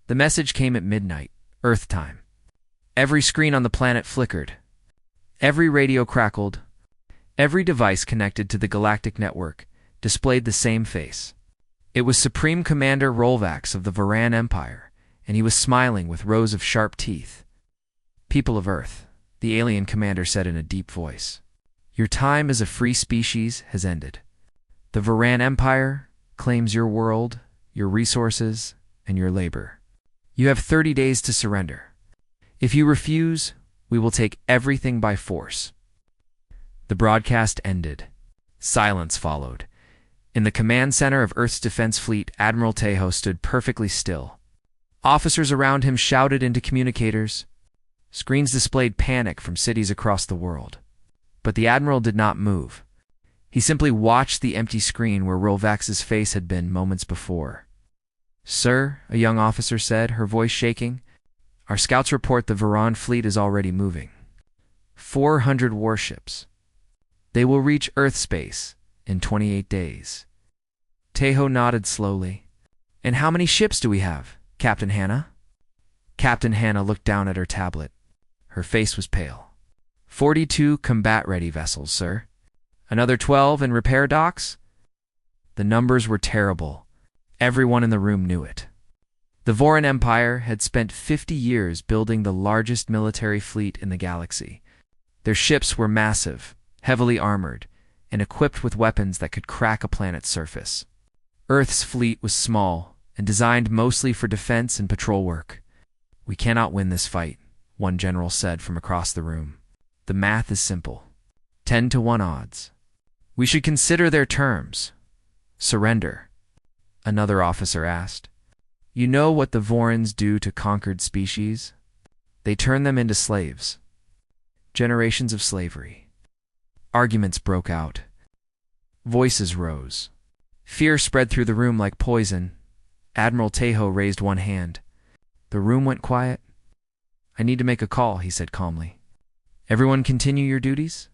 The message came at midnight, Earth time. Every screen on the planet flickered. Every radio crackled. Every device connected to the galactic network displayed the same face. It was Supreme Commander Rolvax of the Varan Empire, and he was smiling with rows of sharp teeth. "People of Earth," the alien commander said in a deep voice, "your time as a free species has ended. The Varan Empire claims your world, your resources, and your labor. You have 30 days to surrender. If you refuse, we will take everything by force." The broadcast ended. Silence followed. In the command center of Earth's defense fleet, Admiral Tejo stood perfectly still. Officers around him shouted into communicators. Screens displayed panic from cities across the world. But the Admiral did not move. He simply watched the empty screen where Rolvax's face had been moments before. "Sir," a young officer said, her voice shaking, "our scouts report the Varan fleet is already moving. 400 warships. They will reach Earth space in 28 days. Tejo nodded slowly. "And how many ships do we have, Captain Hannah?" Captain Hannah looked down at her tablet. Her face was pale. 42 combat-ready vessels, sir. Another 12 in repair docks?" The numbers were terrible. Everyone in the room knew it. The Voran Empire had spent 50 years building the largest military fleet in the galaxy. Their ships were massive, heavily armored, and equipped with weapons that could crack a planet's surface. Earth's fleet was small and designed mostly for defense and patrol work. "We cannot win this fight," one general said from across the room. "The math is simple. 10 to 1 odds. We should consider their terms." "Surrender," another officer asked. "You know what the Vorans do to conquered species? They turn them into slaves. Generations of slavery." Arguments broke out. Voices rose. Fear spread through the room like poison. Admiral Tejo raised one hand. The room went quiet. "I need to make a call," he said calmly. "Everyone continue your duties.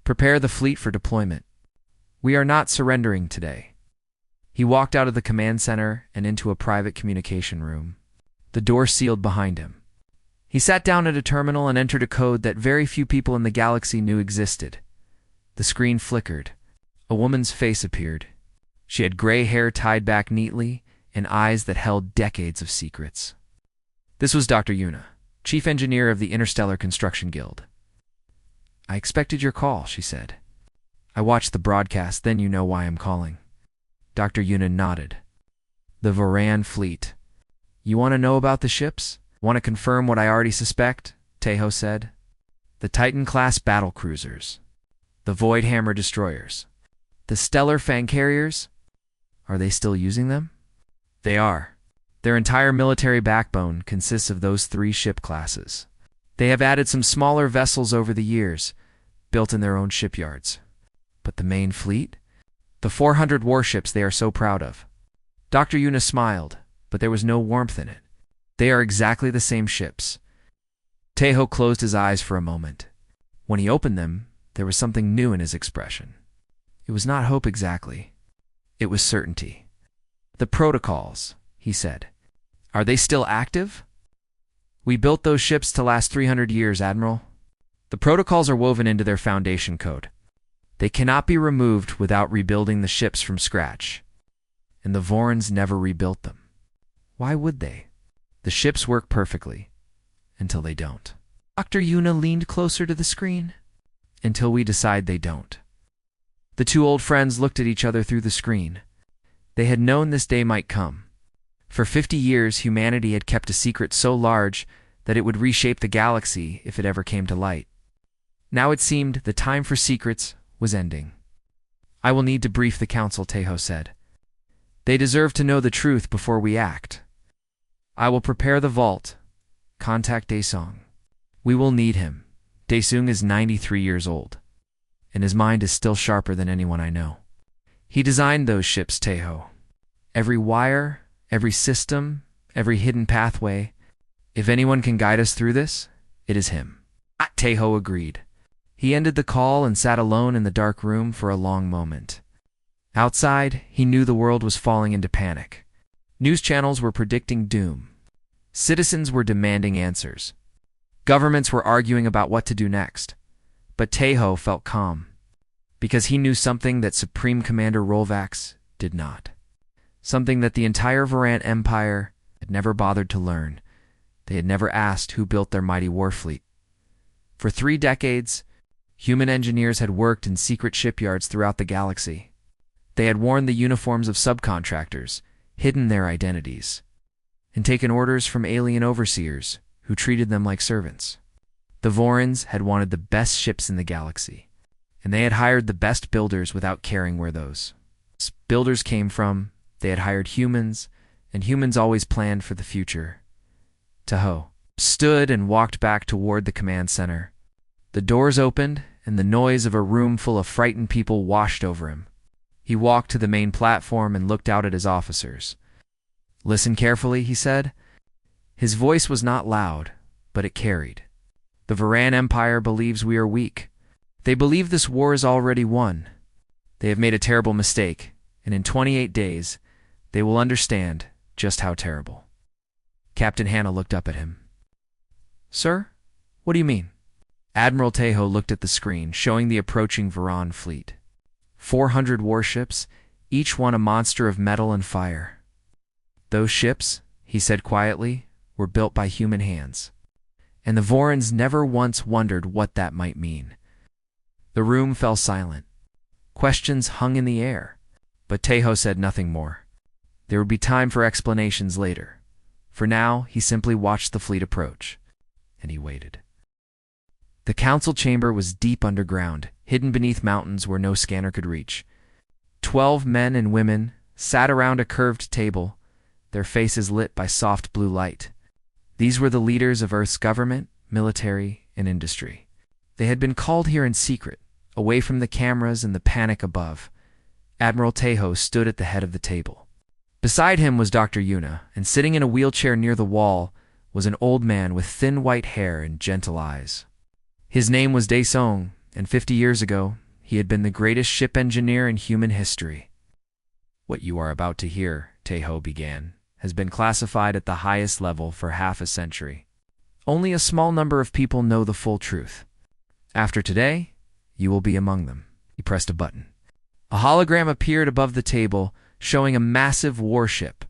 Prepare the fleet for deployment. We are not surrendering today." He walked out of the command center and into a private communication room. The door sealed behind him. He sat down at a terminal and entered a code that very few people in the galaxy knew existed. The screen flickered. A woman's face appeared. She had gray hair tied back neatly and eyes that held decades of secrets. This was Dr. Yuna, chief engineer of the Interstellar Construction Guild. "I expected your call," she said. "I watched the broadcast, then you know why I'm calling." Dr. Yuna nodded. "The Varan fleet. You want to know about the ships? Want to confirm what I already suspect?" Tejo said. "The Titan-class battle cruisers. The Voidhammer destroyers. The Stellar Fang carriers. Are they still using them?" "They are. Their entire military backbone consists of those 3 ship classes. They have added some smaller vessels over the years, built in their own shipyards. But the main fleet? The 400 warships they are so proud of." Dr. Yuna smiled, but there was no warmth in it. "They are exactly the same ships." Tejo closed his eyes for a moment. When he opened them, there was something new in his expression. It was not hope exactly. It was certainty. "The protocols," he said. "Are they still active?" "We built those ships to last 300 years, Admiral. The protocols are woven into their foundation code. They cannot be removed without rebuilding the ships from scratch. And the Vorans never rebuilt them. Why would they? The ships work perfectly. Until they don't." Dr. Yuna leaned closer to the screen. "Until we decide they don't." The 2 old friends looked at each other through the screen. They had known this day might come. For 50 years, humanity had kept a secret so large that it would reshape the galaxy if it ever came to light. Now it seemed the time for secrets was ending. "I will need to brief the council," Tejo said. "They deserve to know the truth before we act. I will prepare the vault. Contact Daesung. We will need him. Daesung is 93 years old, and his mind is still sharper than anyone I know. He designed those ships, Tejo. Every wire, every system, every hidden pathway. If anyone can guide us through this, it is him." Tejo agreed. He ended the call and sat alone in the dark room for a long moment. Outside, he knew the world was falling into panic. News channels were predicting doom. Citizens were demanding answers. Governments were arguing about what to do next. But Tejo felt calm, because he knew something that Supreme Commander Rolvax did not. Something that the entire Varan Empire had never bothered to learn. They had never asked who built their mighty war fleet. For 3 decades, human engineers had worked in secret shipyards throughout the galaxy. They had worn the uniforms of subcontractors, hidden their identities, and taken orders from alien overseers who treated them like servants. The Vorans had wanted the best ships in the galaxy, and they had hired the best builders without caring where those builders came from. They had hired humans, and humans always planned for the future. Tejo stood and walked back toward the command center. The doors opened, and the noise of a room full of frightened people washed over him. He walked to the main platform and looked out at his officers. "Listen carefully," he said. His voice was not loud, but it carried. "The Varan Empire believes we are weak. They believe this war is already won. They have made a terrible mistake, and in 28 days, they will understand just how terrible." Captain Hannah looked up at him. "Sir, what do you mean?" Admiral Tejo looked at the screen, showing the approaching Varan fleet. 400 warships, each one a monster of metal and fire. "Those ships," he said quietly, "were built by human hands. And the Vorans never once wondered what that might mean." The room fell silent. Questions hung in the air, but Tejo said nothing more. There would be time for explanations later. For now, he simply watched the fleet approach, and he waited. The council chamber was deep underground, hidden beneath mountains where no scanner could reach. 12 men and women sat around a curved table, their faces lit by soft blue light. These were the leaders of Earth's government, military, and industry. They had been called here in secret, away from the cameras and the panic above. Admiral Tejo stood at the head of the table. Beside him was Dr. Yuna, and sitting in a wheelchair near the wall was an old man with thin white hair and gentle eyes. His name was Daesong, and 50 years ago, he had been the greatest ship engineer in human history. "What you are about to hear," Tejo began, "has been classified at the highest level for half a century. Only a small number of people know the full truth. After today, you will be among them." He pressed a button. A hologram appeared above the table, showing a massive warship.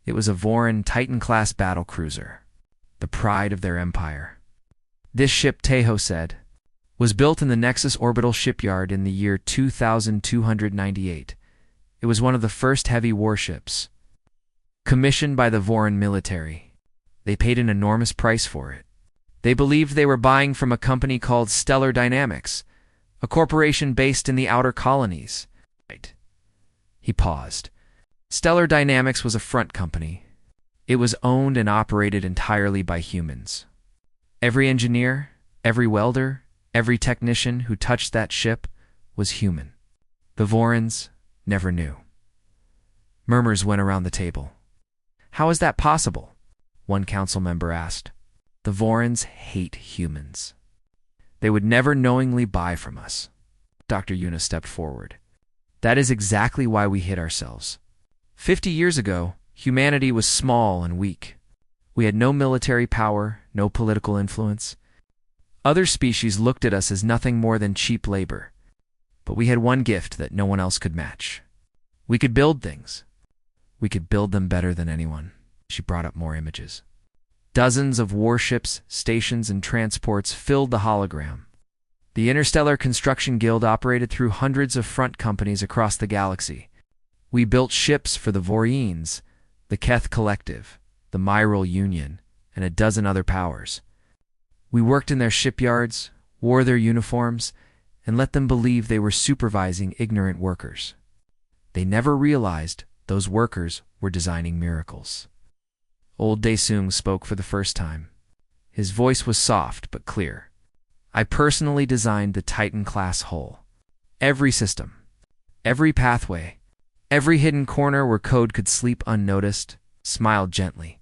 It was a Voran Titan-class battlecruiser, the pride of their empire. This ship, Tejo said, was built in the Nexus orbital shipyard in the year 2298. It was one of the first heavy warships, commissioned by the Voran military. They paid an enormous price for it. They believed they were buying from a company called Stellar Dynamics, a corporation based in the outer colonies. Right. He paused. Stellar Dynamics was a front company. It was owned and operated entirely by humans. Every engineer, every welder, every technician who touched that ship was human. The Vorans never knew. Murmurs went around the table. "How is that possible?" one council member asked. "The Vorans hate humans. They would never knowingly buy from us." Dr. Yuna stepped forward. "That is exactly why we hid ourselves. 50 years ago, humanity was small and weak. We had no military power, no political influence. Other species looked at us as nothing more than cheap labor. But we had one gift that no one else could match. We could build things. We could build them better than anyone." She brought up more images. Dozens of warships, stations, and transports filled the hologram. The Interstellar Construction Guild operated through hundreds of front companies across the galaxy. We built ships for the Vorines, the Keth Collective, the Myral Union, and a dozen other powers. We worked in their shipyards, wore their uniforms, and let them believe they were supervising ignorant workers. They never realized those workers were designing miracles. Old Daesung spoke for the first time. His voice was soft but clear. "I personally designed the Titan-class hull. Every system, every pathway, every hidden corner where code could sleep unnoticed, smiled gently.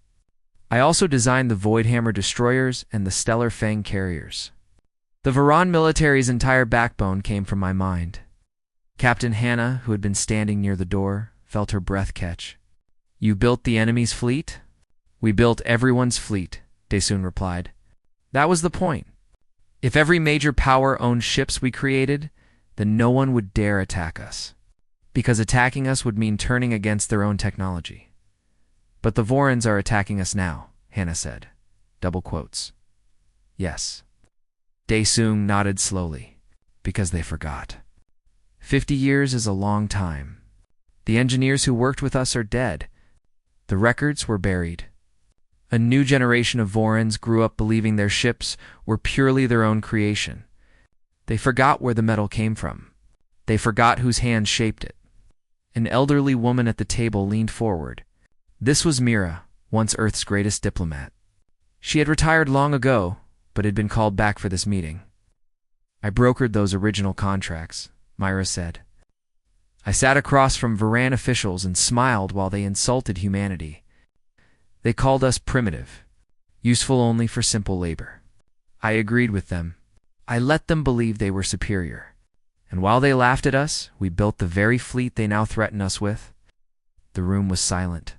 I also designed the Voidhammer destroyers and the Stellar Fang carriers. The Varan military's entire backbone came from my mind." Captain Hannah, who had been standing near the door, felt her breath catch. "You built the enemy's fleet?" We built everyone's fleet, Daesun replied. That was the point. If every major power owned ships we created, then no one would dare attack us. Because attacking us would mean turning against their own technology. But the Vorans are attacking us now, Hannah said. Double quotes. Yes. Daesung nodded slowly. Because they forgot. 50 years is a long time. The engineers who worked with us are dead. The records were buried. A new generation of Vorans grew up believing their ships were purely their own creation. They forgot where the metal came from. They forgot whose hands shaped it. An elderly woman at the table leaned forward. This was Mira, once Earth's greatest diplomat. She had retired long ago, but had been called back for this meeting. I brokered those original contracts, Myra said. I sat across from Varan officials and smiled while they insulted humanity. They called us primitive, useful only for simple labor. I agreed with them. I let them believe they were superior. And while they laughed at us, we built the very fleet they now threaten us with. The room was silent.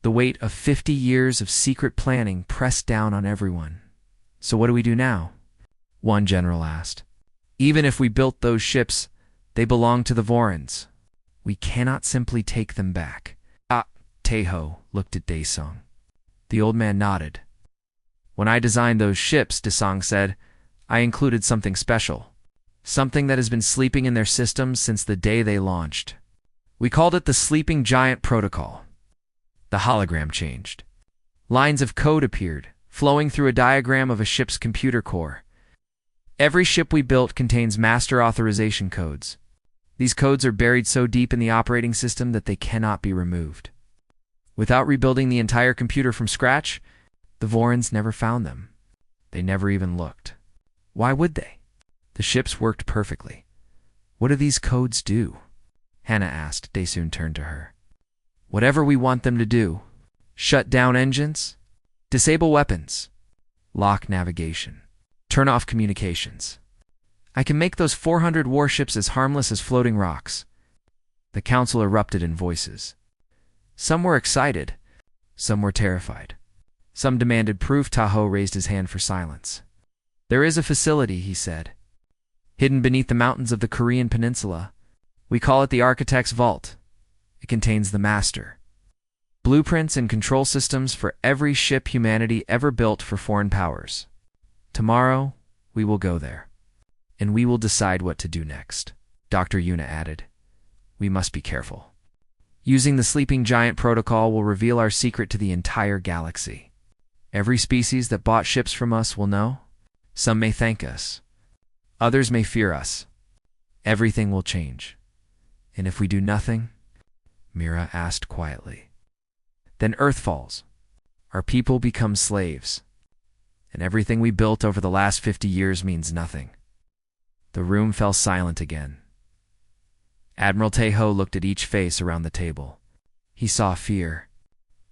The weight of 50 years of secret planning pressed down on everyone. So what do we do now? One general asked. Even if we built those ships, they belong to the Vorans. We cannot simply take them back. Taeho looked at Daesung. The old man nodded. When I designed those ships, Daesung said, I included something special. Something that has been sleeping in their systems since the day they launched. We called it the Sleeping Giant Protocol. The hologram changed. Lines of code appeared, flowing through a diagram of a ship's computer core. Every ship we built contains master authorization codes. These codes are buried so deep in the operating system that they cannot be removed. Without rebuilding the entire computer from scratch, the Vorans never found them. They never even looked. Why would they? The ships worked perfectly. What do these codes do? Hannah asked. Daesun turned to her. Whatever we want them to do. Shut down engines, disable weapons, lock navigation, turn off communications. I can make those 400 warships as harmless as floating rocks. The council erupted in voices. Some were excited, some were terrified. Some demanded proof. Tahoe raised his hand for silence. There is a facility, he said, hidden beneath the mountains of the Korean peninsula. We call it the Architect's Vault. It contains the master. Blueprints and control systems for every ship humanity ever built for foreign powers. Tomorrow, we will go there. And we will decide what to do next. Dr. Yuna added. We must be careful. Using the Sleeping Giant Protocol will reveal our secret to the entire galaxy. Every species that bought ships from us will know. Some may thank us. Others may fear us. Everything will change. And if we do nothing, Mira asked quietly, then Earth falls. Our people become slaves. And everything we built over the last 50 years means nothing. The room fell silent again. Admiral Taeho looked at each face around the table. He saw fear.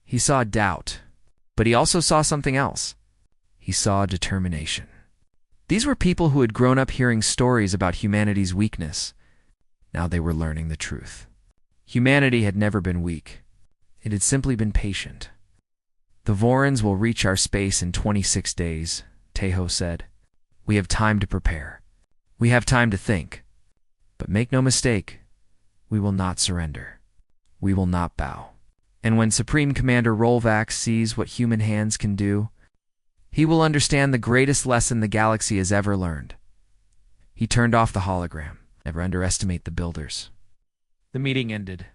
He saw doubt. But he also saw something else. He saw determination. These were people who had grown up hearing stories about humanity's weakness. Now they were learning the truth. Humanity had never been weak. It had simply been patient. The Vorans will reach our space in 26 days, Taeho said. We have time to prepare. We have time to think. But make no mistake, we will not surrender. We will not bow. And when Supreme Commander Rolvax sees what human hands can do, he will understand the greatest lesson the galaxy has ever learned. He turned off the hologram. Never underestimate the builders. The meeting ended.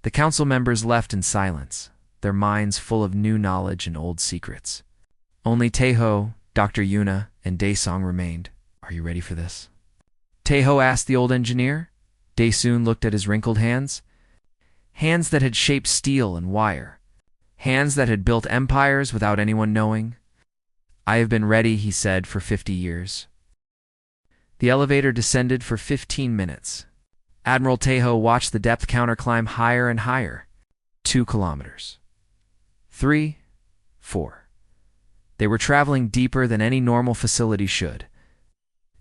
The council members left in silence, their minds full of new knowledge and old secrets. Only Taeho, Dr. Yuna, and Daesung remained. Are you ready for this? Taeho asked the old engineer. Daesun looked at his wrinkled hands. Hands that had shaped steel and wire. Hands that had built empires without anyone knowing. I have been ready, he said, for 50 years. The elevator descended for 15 minutes. Admiral Taeho watched the depth counter climb higher and higher. 2 kilometers. 3, 4. They were traveling deeper than any normal facility should.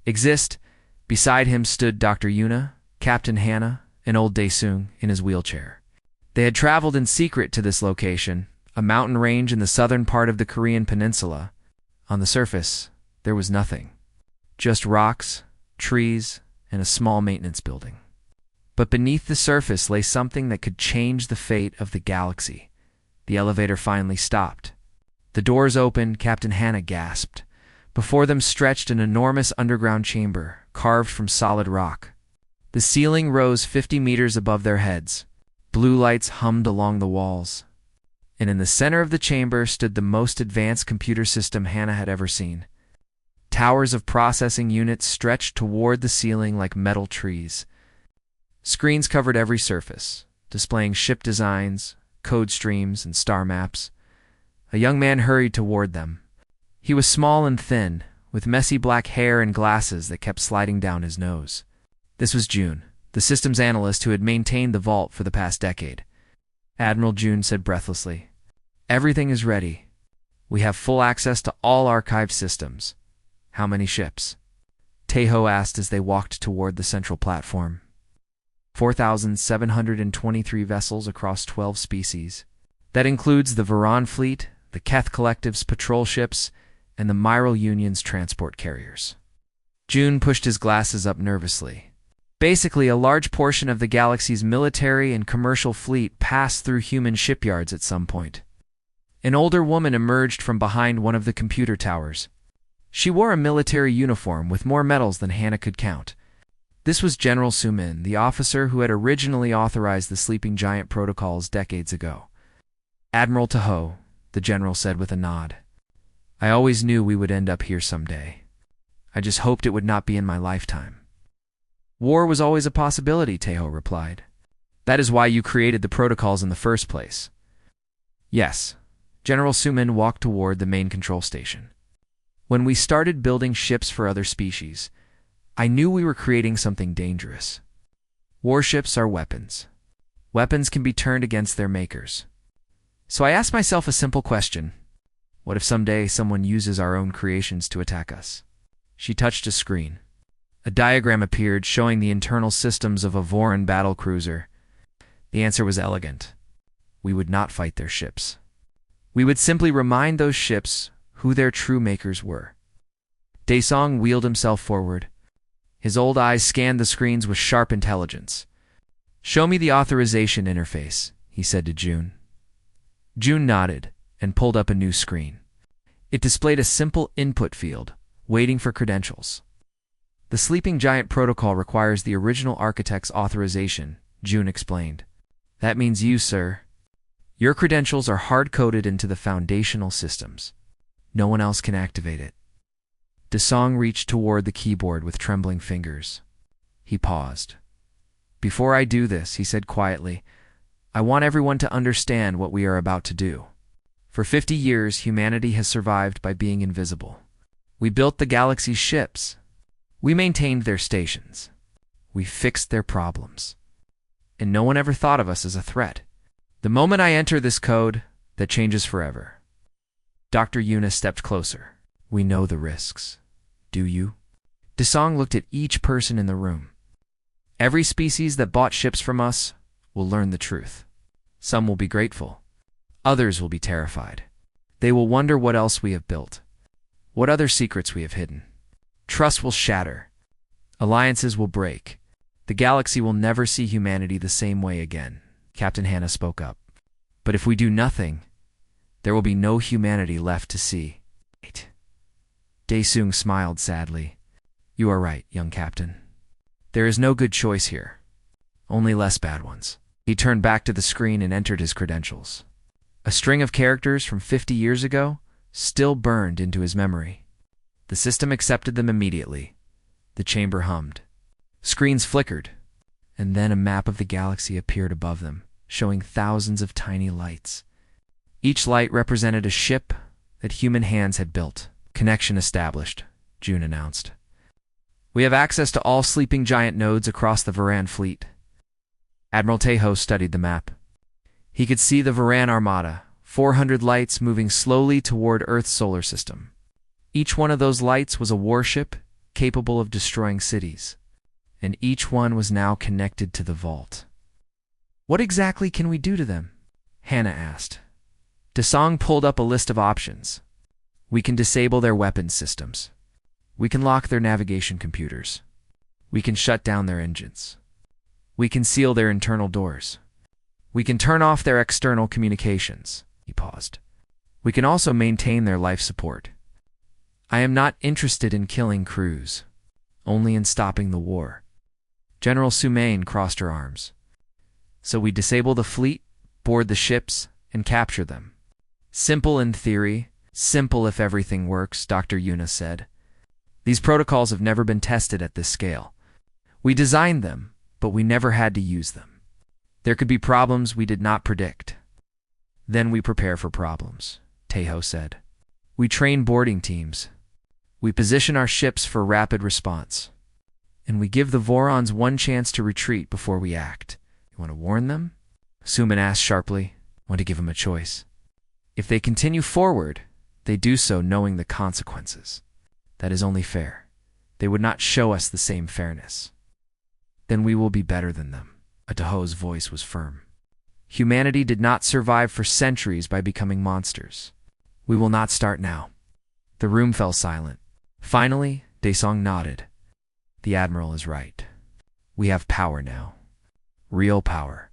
Beside him stood Dr. Yuna, Captain Hannah, and old Daesung in his wheelchair. They had traveled in secret to this location, a mountain range in the southern part of the Korean peninsula. On the surface, there was nothing. Just rocks, trees, and a small maintenance building. But beneath the surface lay something that could change the fate of the galaxy. The elevator finally stopped. The doors opened, Captain Hannah gasped. Before them stretched an enormous underground chamber, carved from solid rock. The ceiling rose 50 meters above their heads. Blue lights hummed along the walls. And in the center of the chamber stood the most advanced computer system Hannah had ever seen. Towers of processing units stretched toward the ceiling like metal trees. Screens covered every surface, displaying ship designs, code streams, and star maps. A young man hurried toward them. He was small and thin, with messy black hair and glasses that kept sliding down his nose. This was June, the systems analyst who had maintained the vault for the past decade. Admiral June said breathlessly, "Everything is ready. We have full access to all archived systems." "How many ships?" Taeho asked as they walked toward the central platform. 4,723 vessels across 12 species. That includes the Varan fleet, the Keth Collective's patrol ships, and the Myral Union's transport carriers. June pushed his glasses up nervously. Basically, a large portion of the galaxy's military and commercial fleet passed through human shipyards at some point. An older woman emerged from behind one of the computer towers. She wore a military uniform with more medals than Hannah could count. This was General Sumin, the officer who had originally authorized the Sleeping Giant protocols decades ago. "Admiral Taho," the general said with a nod. "I always knew we would end up here someday. I just hoped it would not be in my lifetime." "War was always a possibility," Taeho replied. "That is why you created the protocols in the first place." "Yes." General Sumin walked toward the main control station. "When we started building ships for other species, I knew we were creating something dangerous. Warships are weapons. Weapons can be turned against their makers. So I asked myself a simple question. What if someday someone uses our own creations to attack us?" She touched a screen. A diagram appeared showing the internal systems of a Voran battlecruiser. The answer was elegant. We would not fight their ships. We would simply remind those ships who their true makers were. Daesong wheeled himself forward. His old eyes scanned the screens with sharp intelligence. "Show me the authorization interface," he said to June. June nodded and pulled up a new screen. It displayed a simple input field, waiting for credentials. "The Sleeping Giant protocol requires the original architect's authorization," June explained. "That means you, sir. Your credentials are hard-coded into the foundational systems. No one else can activate it." Daesong reached toward the keyboard with trembling fingers. He paused. "Before I do this," he said quietly, "I want everyone to understand what we are about to do. For 50 years, humanity has survived by being invisible. We built the galaxy's ships. We maintained their stations. We fixed their problems. And no one ever thought of us as a threat. The moment I enter this code, that changes forever." Dr. Yuna stepped closer. "We know the risks. Do you?" Daesong looked at each person in the room. "Every species that bought ships from us will learn the truth. Some will be grateful. Others will be terrified. They will wonder what else we have built, what other secrets we have hidden. Trust will shatter. Alliances will break. The galaxy will never see humanity the same way again." Captain Hannah spoke up. "But if we do nothing, there will be no humanity left to see." Daesung smiled sadly. "You are right, young captain. There is no good choice here. Only less bad ones." He turned back to the screen and entered his credentials. A string of characters from 50 years ago still burned into his memory. The system accepted them immediately. The chamber hummed. Screens flickered, and then a map of the galaxy appeared above them, showing thousands of tiny lights. Each light represented a ship that human hands had built. "Connection established," June announced. "We have access to all Sleeping Giant nodes across the Varan fleet." Admiral Taeho studied the map. He could see the Varan Armada, 400 lights moving slowly toward Earth's solar system. Each one of those lights was a warship capable of destroying cities, and each one was now connected to the vault. "What exactly can we do to them?" Hannah asked. Desong pulled up a list of options. We can disable their weapons systems. We can lock their navigation computers. We can shut down their engines. We can seal their internal doors. We can turn off their external communications. He paused. We can also maintain their life support. I am not interested in killing crews, only in stopping the war. General Sumain crossed her arms. So we disable the fleet, board the ships, and capture them. Simple in theory, simple if everything works, Dr. Yuna said. These protocols have never been tested at this scale. We designed them, but we never had to use them. There could be problems we did not predict. Then we prepare for problems, Tejo said. We train boarding teams. We position our ships for rapid response. And we give the Vorons one chance to retreat before we act. You want to warn them? Suman asked sharply. Want to give them a choice. If they continue forward, they do so knowing the consequences. That is only fair. They would not show us the same fairness. Then we will be better than them. Tejo's voice was firm. Humanity did not survive for centuries by becoming monsters. We will not start now. The room fell silent. Finally, Desong nodded. The Admiral is right. We have power now. Real power.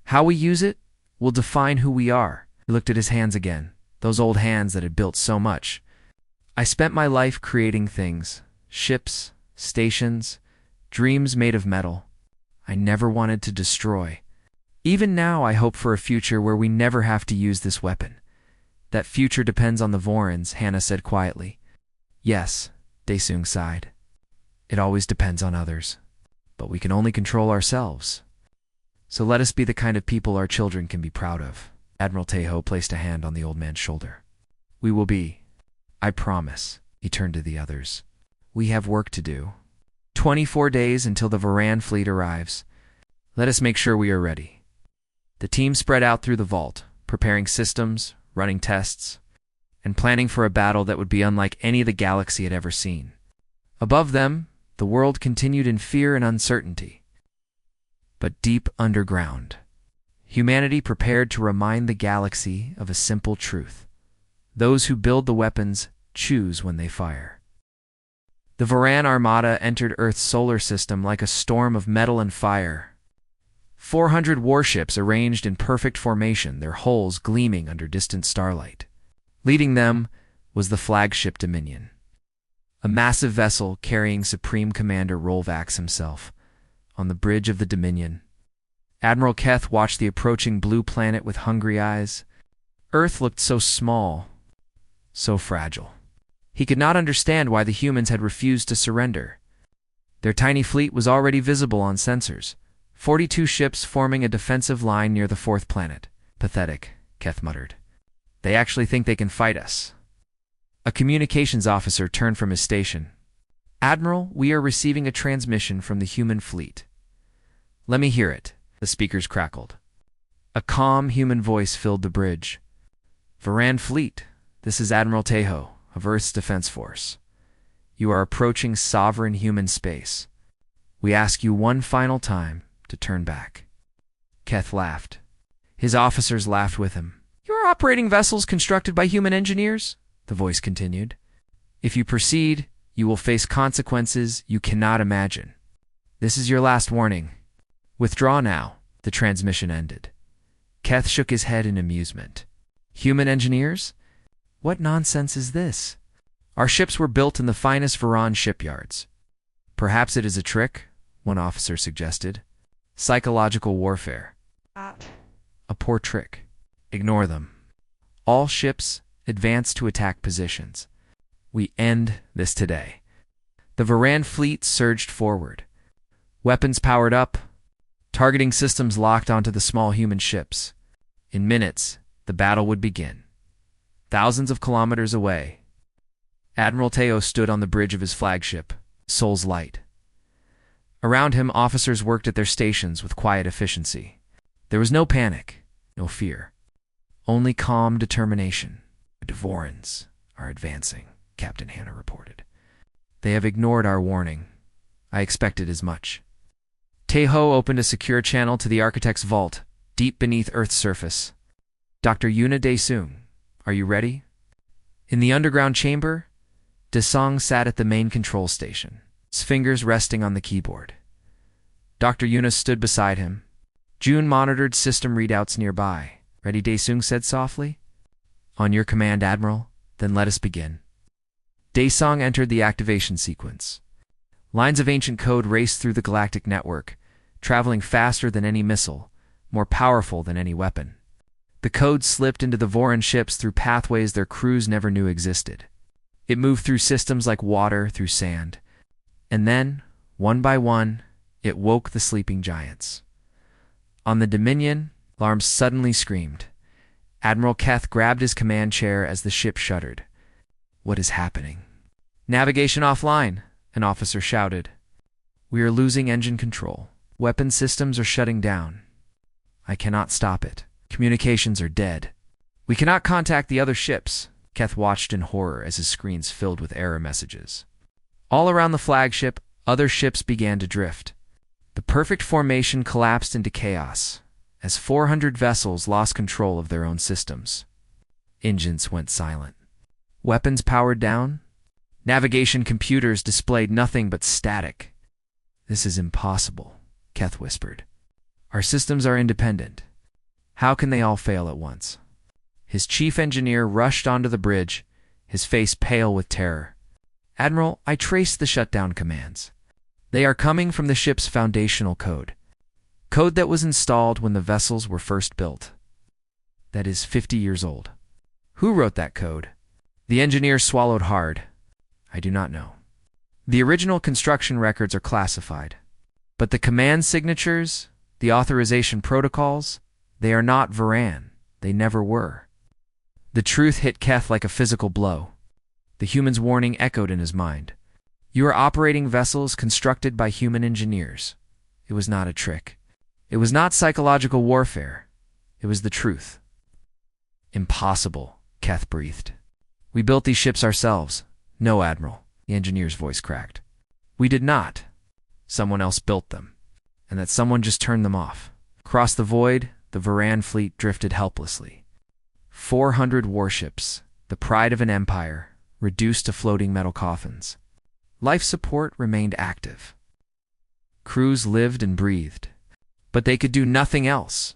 How we use it will define who we are. He looked at his hands again, those old hands that had built so much. I spent my life creating things, ships, stations, dreams made of metal. I never wanted to destroy. Even now I hope for a future where we never have to use this weapon. That future depends on the Vorons, Hannah said quietly. Yes, Daesung sighed. It always depends on others. But we can only control ourselves. So let us be the kind of people our children can be proud of. Admiral Tejo placed a hand on the old man's shoulder. We will be. I promise. He turned to the others. We have work to do. 24 days until the Voran fleet arrives. Let us make sure we are ready. The team spread out through the vault, preparing systems, running tests, and planning for a battle that would be unlike any the galaxy had ever seen. Above them, the world continued in fear and uncertainty. But deep underground, humanity prepared to remind the galaxy of a simple truth. Those who build the weapons choose when they fire. The Voran Armada entered Earth's solar system like a storm of metal and fire. 400 warships arranged in perfect formation, their hulls gleaming under distant starlight. Leading them was the flagship Dominion, a massive vessel carrying Supreme Commander Rolvax himself. On the bridge of the Dominion, Admiral Keth watched the approaching blue planet with hungry eyes. Earth looked so small, so fragile. He could not understand why the humans had refused to surrender. Their tiny fleet was already visible on sensors, 42 ships forming a defensive line near the fourth planet. Pathetic, Keth muttered. They actually think they can fight us. A communications officer turned from his station. Admiral, we are receiving a transmission from the human fleet. Let me hear it, the speakers crackled. A calm human voice filled the bridge. Voran Fleet, this is Admiral Tejo of Earth's Defense Force. You are approaching sovereign human space. We ask you one final time to turn back. Keth laughed. His officers laughed with him. You are operating vessels constructed by human engineers, the voice continued. If you proceed, you will face consequences you cannot imagine. This is your last warning. Withdraw now. The transmission ended. Keth shook his head in amusement. Human engineers? What nonsense is this? Our ships were built in the finest Voran shipyards. Perhaps it is a trick, one officer suggested. Psychological warfare. A poor trick. Ignore them. All ships advance to attack positions. We end this today. The Voran fleet surged forward. Weapons powered up. Targeting systems locked onto the small human ships. In minutes, the battle would begin. Thousands of kilometers away, Admiral Tejo stood on the bridge of his flagship, Soul's Light. Around him, officers worked at their stations with quiet efficiency. There was no panic, no fear. Only calm determination. The Vorans are advancing, Captain Hannah reported. They have ignored our warning. I expected as much. Tejo opened a secure channel to the Architect's vault, deep beneath Earth's surface. Dr. Yuna Daesung, Are you ready? In the underground chamber, Desong sat at the main control station, his fingers resting on the keyboard. Dr. Yunus stood beside him. June monitored system readouts nearby. Ready, Daesung said softly. On your command, Admiral, then let us begin. Daesong entered the activation sequence. Lines of ancient code raced through the galactic network, traveling faster than any missile, more powerful than any weapon. The code slipped into the Voran ships through pathways their crews never knew existed. It moved through systems like water through sand. And then, one by one, it woke the sleeping giants. On the Dominion, alarms suddenly screamed. Admiral Keth grabbed his command chair as the ship shuddered. What is happening? Navigation offline, an officer shouted. We are losing engine control. Weapon systems are shutting down. I cannot stop it. Communications are dead. We cannot contact the other ships. Keth watched in horror as his screens filled with error messages. All around the flagship, other ships began to drift. The perfect formation collapsed into chaos as 400 vessels lost control of their own systems. Engines went silent. Weapons powered down. Navigation computers displayed nothing but static. This is impossible, Keth whispered. Our systems are independent. How can they all fail at once? His chief engineer rushed onto the bridge, his face pale with terror. Admiral, I traced the shutdown commands. They are coming from the ship's foundational code. Code that was installed when the vessels were first built. That is 50 years old. Who wrote that code? The engineer swallowed hard. I do not know. The original construction records are classified. But the command signatures, the authorization protocols, they are not Voran. They never were. The truth hit Keth like a physical blow. The human's warning echoed in his mind. You are operating vessels constructed by human engineers. It was not a trick. It was not psychological warfare. It was the truth. Impossible, Keth breathed. We built these ships ourselves. No, Admiral, the engineer's voice cracked. We did not. Someone else built them. And that someone just turned them off. Across the void, the Voran fleet drifted helplessly. 400 warships, the pride of an empire, reduced to floating metal coffins. Life support remained active. Crews lived and breathed. But they could do nothing else.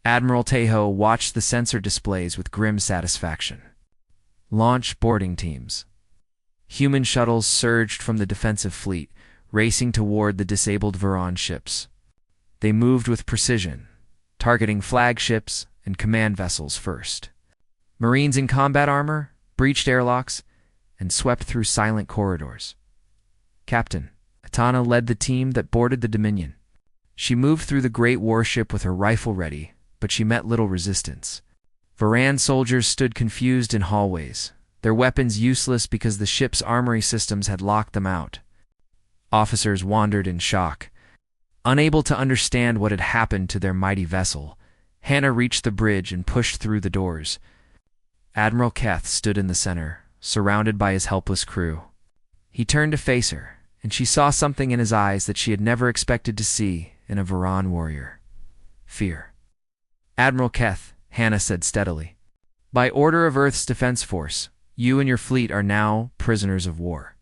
Admiral Tejo watched the sensor displays with grim satisfaction. Launch boarding teams. Human shuttles surged from the defensive fleet, racing toward the disabled Voran ships. They moved with precision, targeting flagships and command vessels first. Marines in combat armor breached airlocks and swept through silent corridors. Captain Atana led the team that boarded the Dominion. She moved through the great warship with her rifle ready, but she met little resistance. Voran soldiers stood confused in hallways, their weapons useless because the ship's armory systems had locked them out. Officers wandered in shock. Unable to understand what had happened to their mighty vessel, Hannah reached the bridge and pushed through the doors. Admiral Keth stood in the center, surrounded by his helpless crew. He turned to face her, and she saw something in his eyes that she had never expected to see in a Voran warrior. Fear. Admiral Keth, Hannah said steadily. By order of Earth's Defense Force, you and your fleet are now prisoners of war.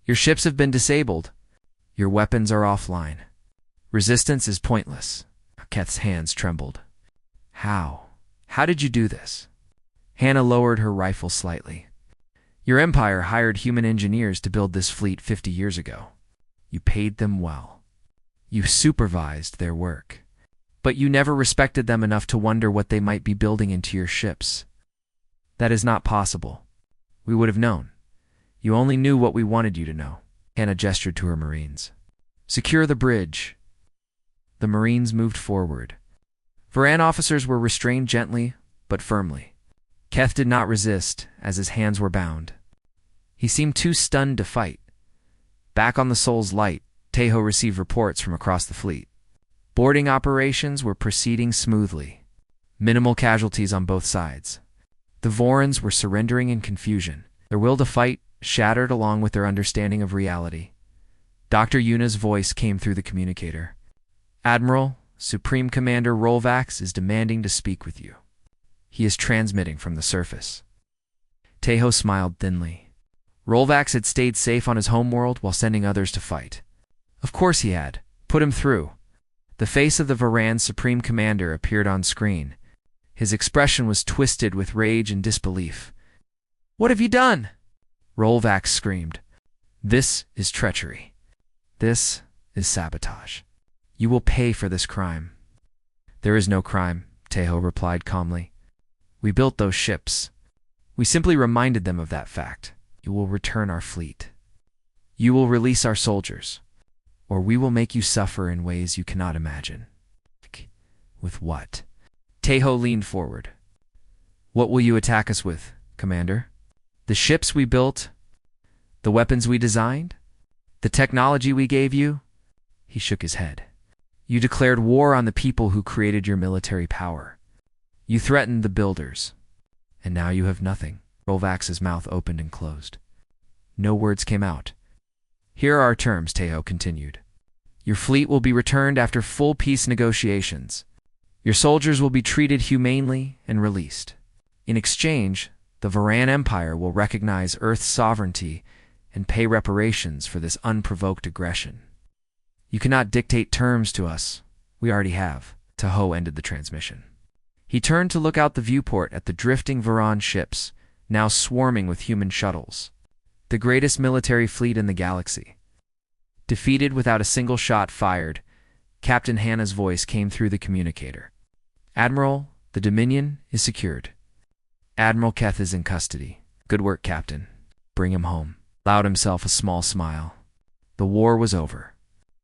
Your ships have been disabled. Your weapons are offline. Resistance is pointless. Keth's hands trembled. How? How did you do this? Hannah lowered her rifle slightly. Your empire hired human engineers to build this fleet 50 years ago. You paid them well. You supervised their work. But you never respected them enough to wonder what they might be building into your ships. That is not possible. We would have known. You only knew what we wanted you to know. Hannah gestured to her Marines. Secure the bridge. The Marines moved forward. Voran officers were restrained gently, but firmly. Keth did not resist, as his hands were bound. He seemed too stunned to fight. Back on the Soul's Light, Tejo received reports from across the fleet. Boarding operations were proceeding smoothly. Minimal casualties on both sides. The Vorans were surrendering in confusion, their will to fight shattered along with their understanding of reality. Dr. Yuna's voice came through the communicator. Admiral, Supreme Commander Rolvax is demanding to speak with you. He is transmitting from the surface. Tejo smiled thinly. Rolvax had stayed safe on his homeworld while sending others to fight. Of course he had. Put him through. The face of the Varan's Supreme Commander appeared on screen. His expression was twisted with rage and disbelief. "What have you done?" Rolvax screamed. "This is treachery. This is sabotage. You will pay for this crime." "There is no crime," Tejo replied calmly. "We built those ships. We simply reminded them of that fact. You will return our fleet. You will release our soldiers. Or we will make you suffer in ways you cannot imagine." "With what?" Tejo leaned forward. "What will you attack us with, Commander? The ships we built? The weapons we designed? The technology we gave you?" He shook his head. "You declared war on the people who created your military power. You threatened the builders. And now you have nothing." Rolvax's mouth opened and closed. No words came out. "Here are our terms," Tejo continued. "Your fleet will be returned after full peace negotiations. Your soldiers will be treated humanely and released. In exchange, the Varan Empire will recognize Earth's sovereignty and pay reparations for this unprovoked aggression. You cannot dictate terms to us. We already have." Tejo ended the transmission. He turned to look out the viewport at the drifting Varan ships, now swarming with human shuttles. The greatest military fleet in the galaxy. Defeated without a single shot fired, Captain Hannah's voice came through the communicator. "Admiral, the Dominion is secured. Admiral Keth is in custody. Good work, Captain. Bring him home." Allowed himself a small smile. The war was over.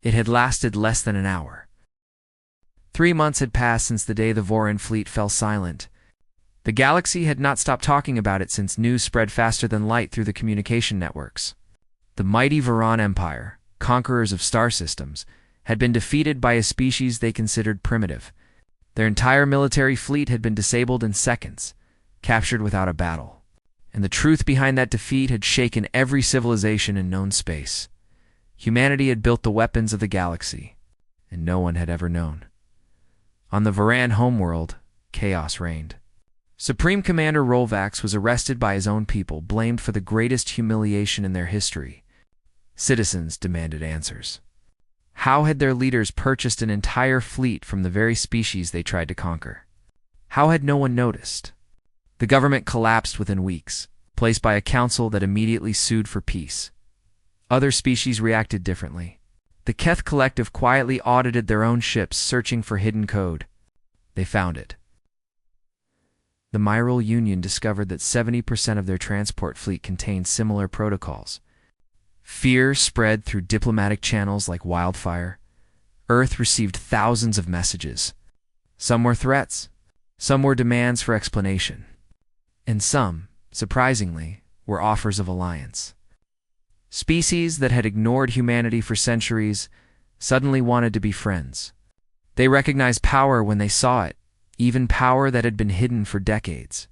It had lasted less than an hour. 3 months had passed since the day the Voran fleet fell silent. The galaxy had not stopped talking about it since news spread faster than light through the communication networks. The mighty Varan Empire, conquerors of star systems, had been defeated by a species they considered primitive. Their entire military fleet had been disabled in seconds, captured without a battle. And the truth behind that defeat had shaken every civilization in known space. Humanity had built the weapons of the galaxy, and no one had ever known. On the Varan homeworld, chaos reigned. Supreme Commander Rolvax was arrested by his own people, blamed for the greatest humiliation in their history. Citizens demanded answers. How had their leaders purchased an entire fleet from the very species they tried to conquer? How had no one noticed? The government collapsed within weeks, placed by a council that immediately sued for peace. Other species reacted differently. The Keth Collective quietly audited their own ships, searching for hidden code. They found it. The Myral Union discovered that 70% of their transport fleet contained similar protocols. Fear spread through diplomatic channels like wildfire. Earth received thousands of messages. Some were threats, some were demands for explanation, and some, surprisingly, were offers of alliance. Species that had ignored humanity for centuries suddenly wanted to be friends. They recognized power when they saw it, even power that had been hidden for decades.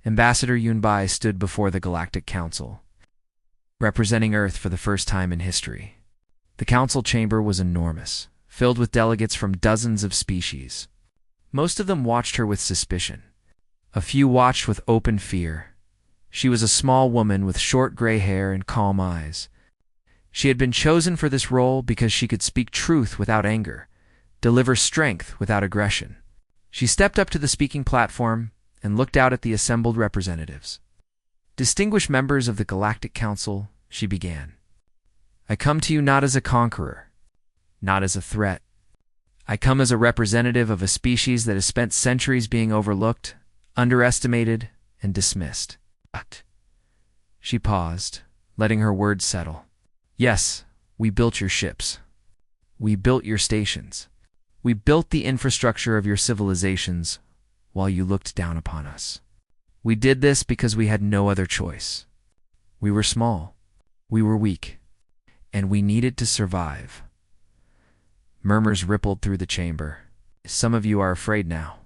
Ambassador Yunbai stood before the Galactic Council, representing Earth for the first time in history. The council chamber was enormous, filled with delegates from dozens of species. Most of them watched her with suspicion. A few watched with open fear. She was a small woman with short gray hair and calm eyes. She had been chosen for this role because she could speak truth without anger, deliver strength without aggression. She stepped up to the speaking platform and looked out at the assembled representatives. "Distinguished members of the Galactic Council," she began. "I come to you not as a conqueror, not as a threat. I come as a representative of a species that has spent centuries being overlooked, underestimated, and dismissed." But she paused, letting her words settle. "Yes, we built your ships. We built your stations. We built the infrastructure of your civilizations while you looked down upon us. We did this because we had no other choice. We were small, we were weak, and we needed to survive." Murmurs rippled through the chamber. "Some of you are afraid now.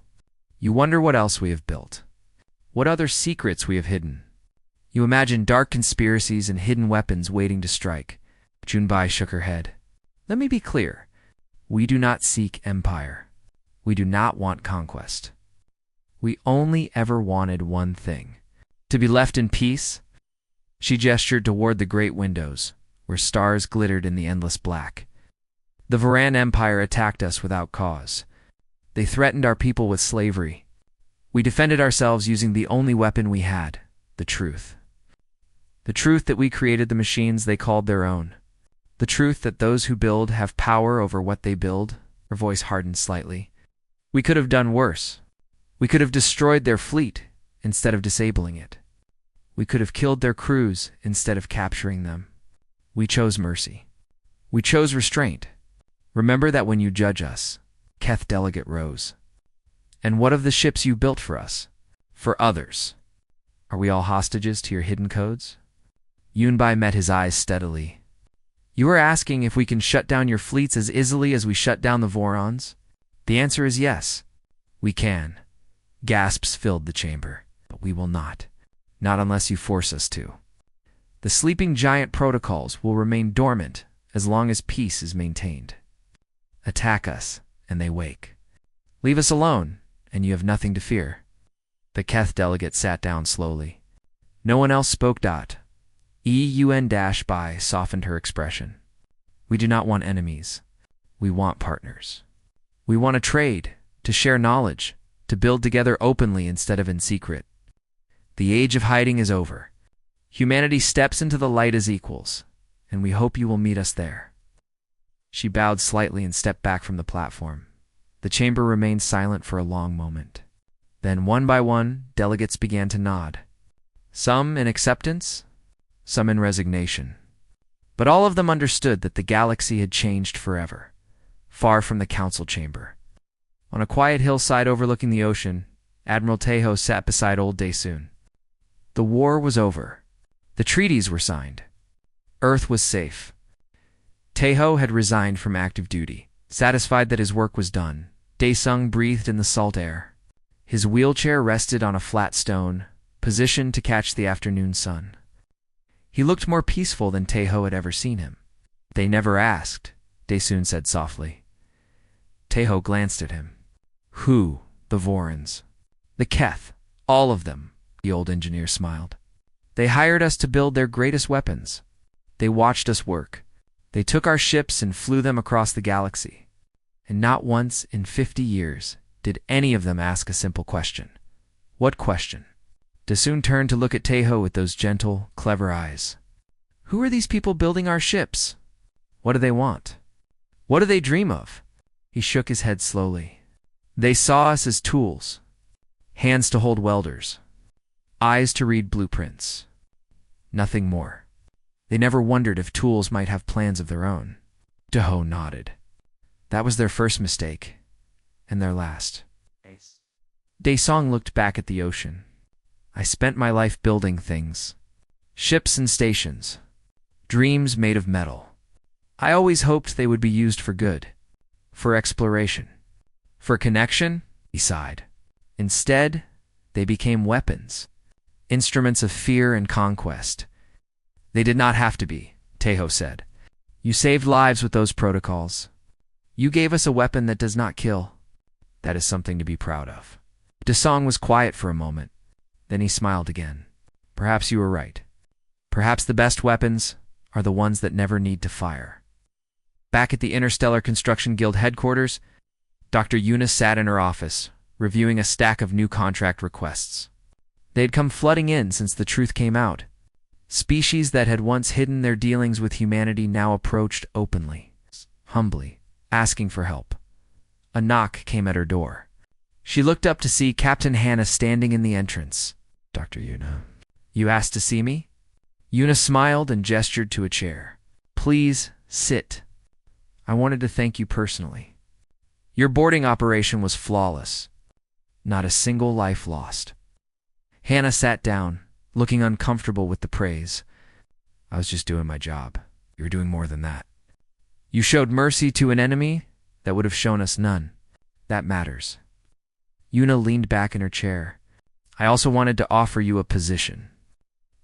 You wonder what else we have built. What other secrets we have hidden. You imagine dark conspiracies and hidden weapons waiting to strike." Junbai shook her head. "Let me be clear. We do not seek empire. We do not want conquest. We only ever wanted one thing: to be left in peace. She gestured toward the great windows, where stars glittered in the endless black. The Varan Empire attacked us without cause. They threatened our people with slavery. We defended ourselves using the only weapon we had, the truth. The truth that we created the machines they called their own. The truth that those who build have power over what they build. Her voice hardened slightly. We could have done worse. We could have destroyed their fleet instead of disabling it. We could have killed their crews instead of capturing them. We chose mercy. We chose restraint. Remember that when you judge us. Keth Delegate rose. And what of the ships you built for us? For others? Are we all hostages to your hidden codes? Yunbai met his eyes steadily. You are asking if we can shut down your fleets as easily as we shut down the Vorons? The answer is yes. We can. Gasps filled the chamber. But we will not. Not unless you force us to. The sleeping giant protocols will remain dormant as long as peace is maintained. Attack us, and they wake. Leave us alone, and you have nothing to fear. The Keth delegate sat down slowly. No one else spoke. Eun-Bai softened her expression. We do not want enemies. We want partners. We want to trade, to share knowledge, to build together openly instead of in secret. The age of hiding is over. Humanity steps into the light as equals, and we hope you will meet us there. She bowed slightly and stepped back from the platform. The chamber remained silent for a long moment. Then, one by one, delegates began to nod. Some in acceptance, some in resignation. But all of them understood that the galaxy had changed forever, far from the council chamber. On a quiet hillside overlooking the ocean, Admiral Teho sat beside old Daesun. The war was over. The treaties were signed. Earth was safe. Teho had resigned from active duty. Satisfied that his work was done, Daesung breathed in the salt air. His wheelchair rested on a flat stone, positioned to catch the afternoon sun. He looked more peaceful than Teho had ever seen him. They never asked, Daesun said softly. Teho glanced at him. Who? The Vorons. The Keth. All of them, the old engineer smiled. They hired us to build their greatest weapons. They watched us work. They took our ships and flew them across the galaxy. And not once in 50 years did any of them ask a simple question. What question? Daesun turned to look at Teho with those gentle, clever eyes. Who are these people building our ships? What do they want? What do they dream of? He shook his head slowly. They saw us as tools. Hands to hold welders. Eyes to read blueprints. Nothing more. They never wondered if tools might have plans of their own. Teho nodded. That was their first mistake. And their last. Daesung looked back at the ocean. I spent my life building things. Ships and stations. Dreams made of metal. I always hoped they would be used for good. For exploration. For connection, he sighed. Instead, they became weapons. Instruments of fear and conquest. They did not have to be, Teho said. You saved lives with those protocols. You gave us a weapon that does not kill. That is something to be proud of. Daesung was quiet for a moment. Then he smiled again. Perhaps you were right. Perhaps the best weapons are the ones that never need to fire. Back at the Interstellar Construction Guild headquarters, Dr. Eunice sat in her office, reviewing a stack of new contract requests. They had come flooding in since the truth came out. Species that had once hidden their dealings with humanity now approached openly, humbly, asking for help. A knock came at her door. She looked up to see Captain Hannah standing in the entrance. Dr. Yuna, you asked to see me? Yuna smiled and gestured to a chair. Please, sit. I wanted to thank you personally. Your boarding operation was flawless. Not a single life lost. Hannah sat down, looking uncomfortable with the praise. I was just doing my job. You were doing more than that. You showed mercy to an enemy that would have shown us none. That matters. Yuna leaned back in her chair. I also wanted to offer you a position.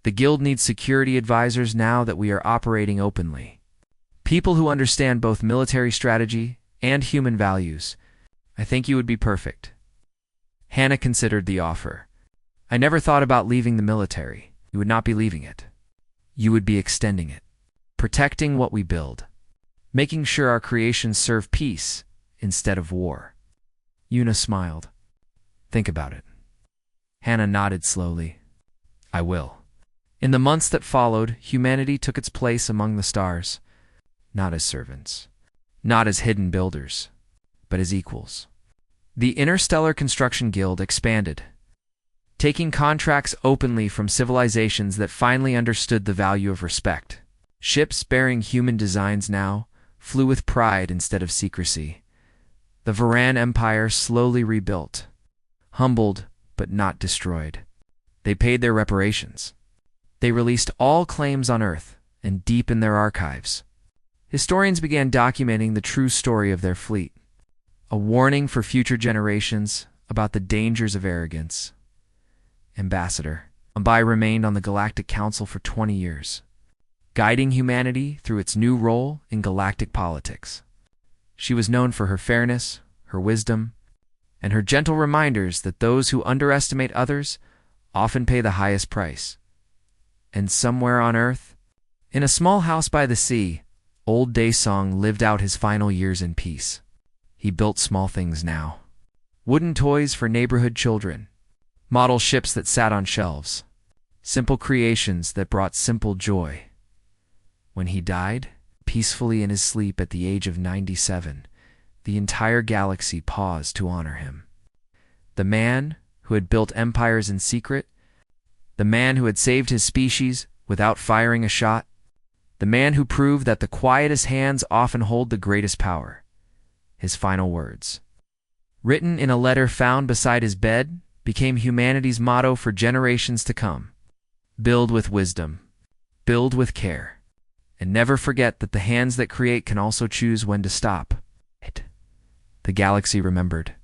The Guild needs security advisors now that we are operating openly. People who understand both military strategy and human values. I think you would be perfect. Hannah considered the offer. I never thought about leaving the military. You would not be leaving it. You would be extending it, protecting what we build, making sure our creations serve peace instead of war. Una smiled. Think about it. Hannah nodded slowly. I will. In the months that followed, humanity took its place among the stars, not as servants, not as hidden builders, but as equals. The Interstellar Construction Guild expanded, taking contracts openly from civilizations that finally understood the value of respect. Ships bearing human designs now flew with pride instead of secrecy. The Varan Empire slowly rebuilt, humbled but not destroyed. They paid their reparations. They released all claims on Earth and deep in their archives. Historians began documenting the true story of their fleet, a warning for future generations about the dangers of arrogance. Ambassador Ambai remained on the Galactic Council for 20 years, guiding humanity through its new role in galactic politics. She was known for her fairness, her wisdom, and her gentle reminders that those who underestimate others often pay the highest price. And somewhere on Earth, in a small house by the sea, old Daesong lived out his final years in peace. He built small things now. Wooden toys for neighborhood children, model ships that sat on shelves, simple creations that brought simple joy. When he died, peacefully in his sleep at the age of 97, the entire galaxy paused to honor him. The man who had built empires in secret, the man who had saved his species without firing a shot, the man who proved that the quietest hands often hold the greatest power. His final words, written in a letter found beside his bed, became humanity's motto for generations to come. Build with wisdom, build with care, and never forget that the hands that create can also choose when to stop. The galaxy remembered.